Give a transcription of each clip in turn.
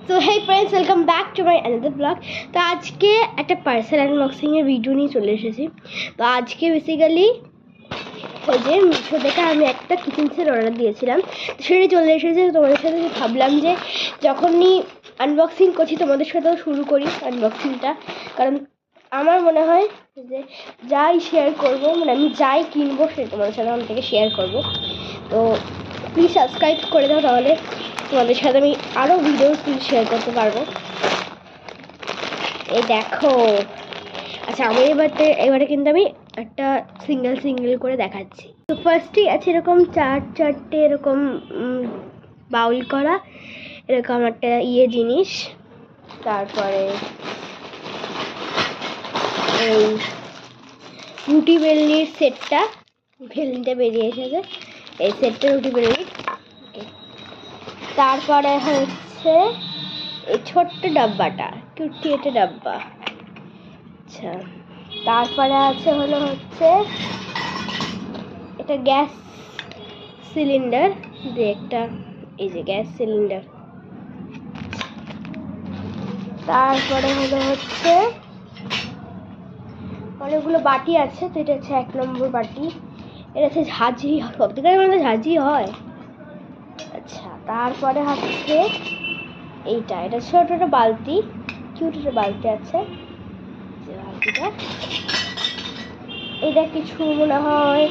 So hey friends, welcome back to my another blog. তো আজকে একটা পার্সেল আনবক্সিংয়ের ভিডিও নিয়ে চলে এসেছি। তো আজকে বেসিক্যালি ওই যে মিশো থেকে আমি একটা কিচেন সেট অর্ডার দিয়েছিলাম, তো সেটা চলে এসেছে। তোমাদের সাথে ভাবলাম যে যখনই আনবক্সিং করছি তোমাদের সাথেও শুরু করি আনবক্সিংটা, কারণ আমার মনে হয় যে যাই শেয়ার করবো, মানে আমি যাই কিনবো সেটা তোমাদের সাথে আমার থেকে শেয়ার করবো। তো প্লিজ সাবস্ক্রাইব করে দাও, তাহলে তোমাদের সাথে আমি আরও ভিডিও শেয়ার করতে পারবো। এই দেখো, আচ্ছা আমি এবারে কিন্তু আমি একটা সিঙ্গেল করে দেখাচ্ছি। তো ফার্স্টেই আছে এরকম চারটে এরকম বাউল করা এরকম একটা জিনিস। তারপরে এই রুটি বেলনির সেটটা, বেলনিটা বেরিয়ে এসেছে, এই সেটটা রুটি বেলনি। তারপরে হচ্ছে এই ছোট্ট ডাব্বাটা, টুটি একটা ডাব্বা। আচ্ছা, তারপরে আছে হচ্ছে এটা গ্যাস সিলিন্ডার, একটা এই যে গ্যাস সিলিন্ডার। তারপরে হচ্ছে অনেকগুলো বাটি আছে। তো এটা হচ্ছে 1 নম্বর বাটি, এটা হচ্ছে ঝাঁঝি, সব থেকে মানে ঝাঁঝি হয়। আচ্ছা, তারপরে হচ্ছে এটা ছোট একটা বালতি, কিউট একটা বালতি আছে। যে বালতিটা, এটা কিছু মনে হয়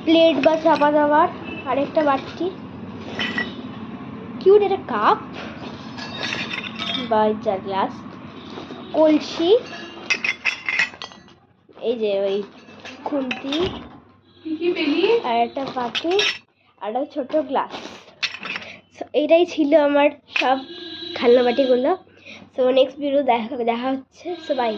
প্লেট বা চাপা দেওয়ার। আরেকটা বাটি, কিউট একটা কাপ বা গ্লাস, কলসি, এই যে ওই খুন্তি, আর একটা বাটি, আর একটা ছোট গ্লাস। এইটাই ছিল আমার সব খেলনা বাটিগুলো। সো নেক্সট ভিডিও দেখা হচ্ছে। So by.